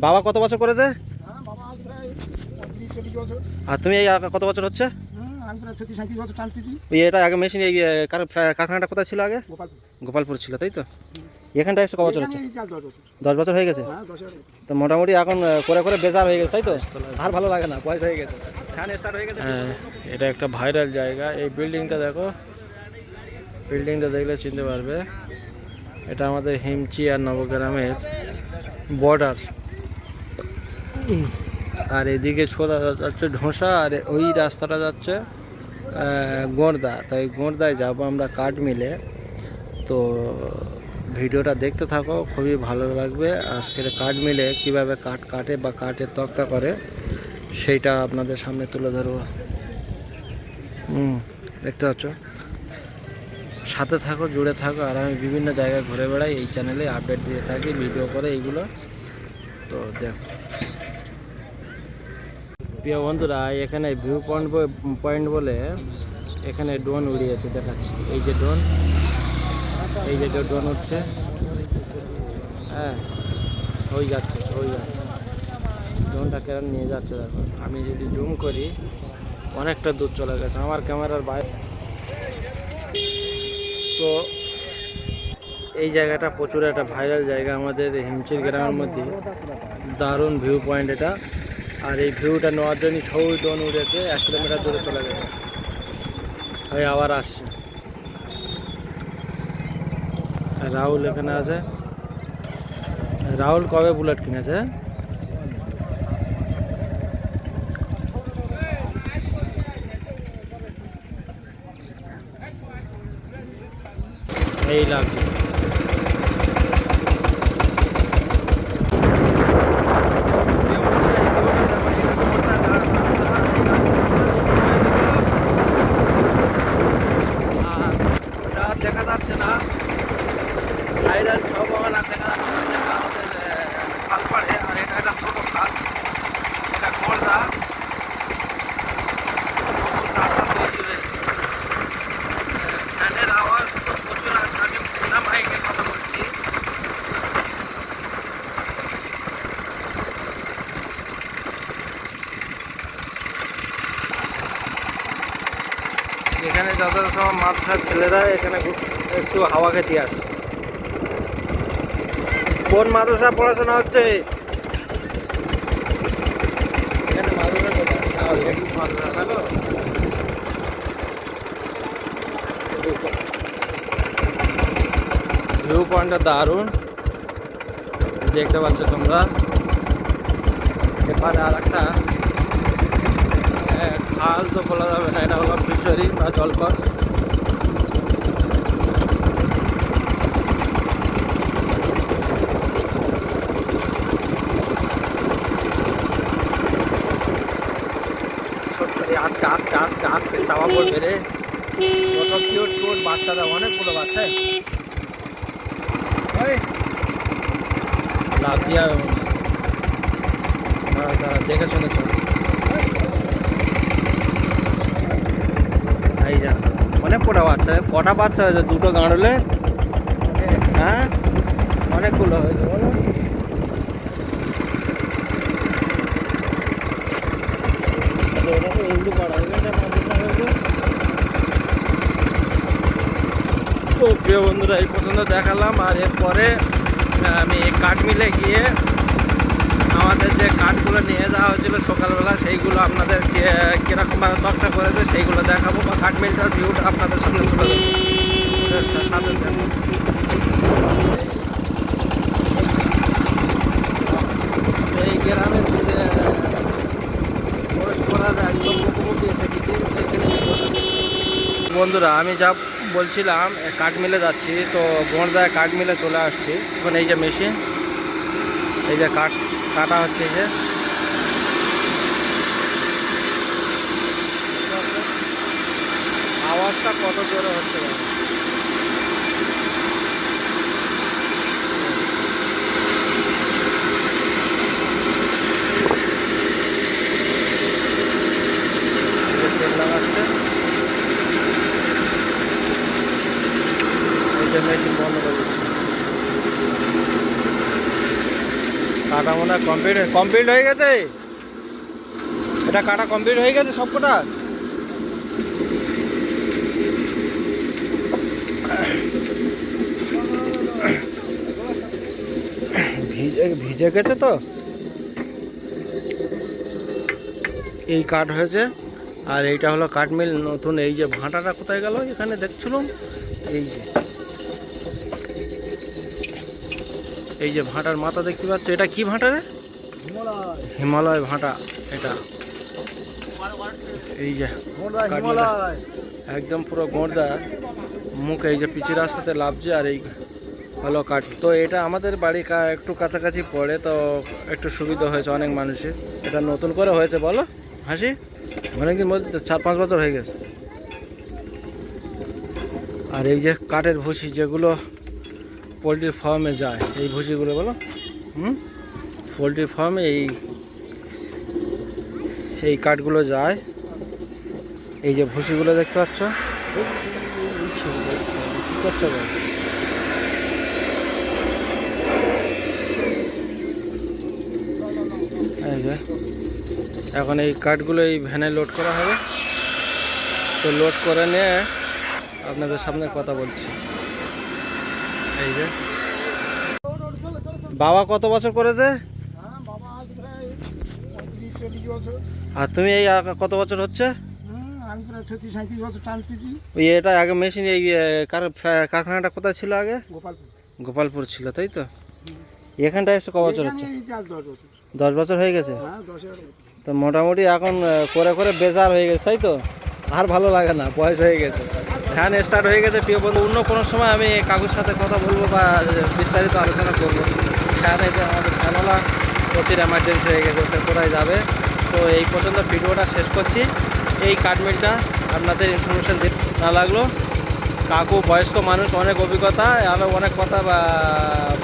বাবা কত বছর করেছে? হ্যাঁ, বাবা আজ প্রায় 30-40 বছর। আর তুমি এই কত বছর হচ্ছে? আমি প্রায় 37 বছর টানতেছি। এটা আগে মেশিন এই কারখানাটা কোথায় ছিল আগে? গোপালপুর। গোপালপুর ছিল, তাই তো? এখানটা এসে ক বছর হচ্ছে? এখানে এসেছি আজ 10 বছর। 10 বছর হয়ে গেছে। হ্যাঁ, 10 বছর। তো মোটামুটি এখন করে করে বেজার হয়ে গেছে, তাই তো? আর ভালো লাগে না, বয়স হয়ে গেছে, ফ্যান স্টার্ট হয়ে গেছে। হ্যাঁ, এটা একটা ভাইরাল জায়গা। এই বিল্ডিংটা দেখো, বিল্ডিংটা দেখলে চিনতে পারবে। এটা আমাদের হিমচি আর নবগ্রামের বর্ডার। আর এদিকে ছোড়া যাচ্ছে ঢোসা, আর ওই রাস্তাটা যাচ্ছে গোঁড়দা। তাই গোঁড়দায় যাবো আমরা কাঠ মিলে। তো ভিডিওটা দেখতে থাকো, খুবই ভালো লাগবে। আজকের কাঠ মিলে কীভাবে কাঠ কাটে বা কাঠের তক্তা করে সেইটা আপনাদের সামনে তুলে ধরবো। দেখতে পাচ্ছ, সাথে থাকো, জুড়ে থাকো। আর আমি বিভিন্ন জায়গায় ঘুরে বেড়াই, এই চ্যানেলে আপডেট দিয়ে থাকি, ভিডিও করে এইগুলো। তো দেখো প্রিয় বন্ধুরা, এখানে ভিউ পয়েন্ট বলে এখানে ড্রোন উড়িয়েছে, দেখাচ্ছি। এই যে ড্রোন, এই যে ড্রোন উঠছে, হ্যাঁ, ওই যাচ্ছে, ওই যাচ্ছে ড্রোনটা কেন নিয়ে যাচ্ছে দেখো। আমি যদি জুম করি অনেকটা দূর চলে গেছে আমার ক্যামেরার বাইরে। তো এই জায়গাটা প্রচুর একটা ভাইরাল জায়গা আমাদের হিমচির গ্রামের মধ্যে। দারুণ ভিউ পয়েন্ট এটা। আর এই ভিউটা নেওয়ার জন্য সৌ ড্রোন উড়েছে, 1 কিলোমিটার দূরে চলে গেছে, ওই আবার আসছে। রাহুল এখানে আছে। রাহুল কবে বুলেট কিনেছে? এই লাগবে। দেখা যাচ্ছে না, ভাইরাল সব দেখা যাচ্ছে না, খাল পাড়ে। আর এটা একটা ছোট খাল, এটা গোড়দা রাস্তা তৈরি হয়েছে। ফ্যানের আওয়াজ তো প্রচুর আসছে, আমি বিনা মাইকে কথা বলছি। এখানে যত সব মাছ খাওয়ার ছেলেরা এখানে একটু হাওয়া খেতে আসছে। কোন মাদ্রাসা পড়াশোনা হচ্ছে? এখানে মাদ্রাসা কোথায়? মাদ্রাসা থাকো। ভিউ পয়েন্টটা দারুণ, দেখতে পাচ্ছ তোমরা। এবারে আর একটা খাল তো বলা যাবে না, এটা হলো ফিশারি বা জলপথ। আস্তে আস্তে আস্তে আস্তে চাওয়া পড়বে রে। কত কিউট কিউট বাচ্চারা, অনেকগুলো বাচ্চা লাভ দিয়া দেখে শুনে চল। এই যা অনেক কটা বাচ্চা, কটা বাচ্চা হয়েছে? 2টো গাঁড়লে, হ্যাঁ, অনেকগুলো হয়েছে বলো। এটা তো হিন্দু পাড়া, এটা মাদ্রাসা হয়েছে। তো প্রিয় বন্ধুরা, এই পর্যন্ত দেখালাম। আর এরপরে আমি কাঠ মিলে গিয়ে আমাদের যে কাঠগুলো নিয়ে যাওয়া হয়েছিল সকালবেলা, সেইগুলো আপনাদের কীরকমভাবে তক্তা করেছে সেইগুলো দেখাবো, বা কাঠ মিলটার ভিউটা আপনাদের সামনে তুলে দেবো। এই গ্রামের যে একদম মুখোমুখি এসে গেছি। বন্ধুরা, আমি যা বলছিলাম, কাঠ মিলে যাচ্ছি। তো গোঁড়দায় কাঠ মিলে চলে আসছি। এখন এই যে মেশিন, এই যে কাঠ কাটা হচ্ছে, এই যে আওয়াজটা কত জোরে হচ্ছে। তেল লাগাচ্ছে, এই যে মেশিন বন্ধ করে দিচ্ছে। কাটা কাটা মনে হয় কমপ্লিট হয়ে গেছে। এটা কাটা কমপ্লিট হয়ে গেছে সবকটা। ভিজে গেছে তো, এই কাঠ হয়েছে। আর এইটা হলো কাঠমিল নতুন। এই যে ভাঁটাটা কোথায় গেল এখানে দেখছিলাম, এই যে ভাঁটার মাথা দেখতে পাচ্ছ, এটা কি ভাঁটা রে? হিমালয় ভাঁটা এটা। এই যে একদম পুরো গোঁড়দা মুখ, এই যে পিচি রাস্তাতে লাভছে। আর এই হলো কাঠ। তো এটা আমাদের বাড়ি একটু কাছাকাছি পড়ে, তো একটু সুবিধা হয়েছে অনেক মানুষের। এটা নতুন করে হয়েছে বলো হাসি, অনেকদিন বলতে 4-5 বছর হয়ে গেছে। আর এই যে কাঠের ভুসি যেগুলো পোলট্রি ফার্মে যায়, এই ভুসিগুলো বলো পোলট্রি ফার্মে এই কাঠগুলো যায়। এই যে ভুসিগুলো দেখতে পাচ্ছ, কি করছো বল? এই যে এখন এই কাঠগুলো এই ভ্যানে লোড করা হবে। তো লোড করে নিয়ে আপনাদের সামনে কথা বলছি। এই যে বাবা কত বছর করেছে? হ্যাঁ বাবা আজ প্রায় 35-40 বছর। আর তুমি এই কত বছর হচ্ছে? আমি প্রায় 36-37 বছর টানতেছি। ওই এটা আগে মেশিন, এই কারখানাটা কোথায় ছিল আগে? গোপালপুর। গোপালপুর ছিল, তাই তো? এখানটা এসে ক বছর হচ্ছে? এখানে এসেছি আজ 10 বছর। 10 বছর হয়ে গেছে। হ্যাঁ 10-11 বছর। তো মোটামুটি এখন করে করে বেজার হয়ে গেছে, তাই তো? আর ভালো লাগে না, বয়স হয়ে গেছে। ফ্যান স্টার্ট হয়ে গেছে। প্রিয় বন্ধু, অন্য কোনো সময় আমি কাকুর সাথে কথা বলবো বা বিস্তারিত আলোচনা করবো। ফ্যান এই যে আমাদের ফ্যানওয়ালা প্রচুর এমার্জেন্সি হয়ে গেছে, ওটা কোথায় যাবে। তো এই পর্যন্ত ভিডিওটা শেষ করছি। এই কাঠমিলটা আপনাদের ইনফরমেশান দিতে না লাগলো। কাকু বয়স্ক মানুষ, অনেক অভিজ্ঞতা, আরও অনেক কথা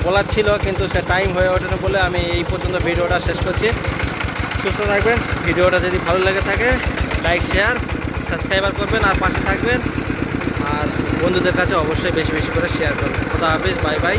বলার ছিল, কিন্তু সে টাইম হয়ে ওঠে না বলে আমি এই পর্যন্ত ভিডিওটা শেষ করছি। সুস্থ থাকবেন। ভিডিওটা যদি ভালো লেগে থাকে লাইক শেয়ার সাবস্ক্রাইবার করবেন আর পাশে থাকবেন। আর বন্ধুদের কাছে অবশ্যই বেশি বেশি করে শেয়ার করবেন। খোদা হাফেজ, বাই বাই।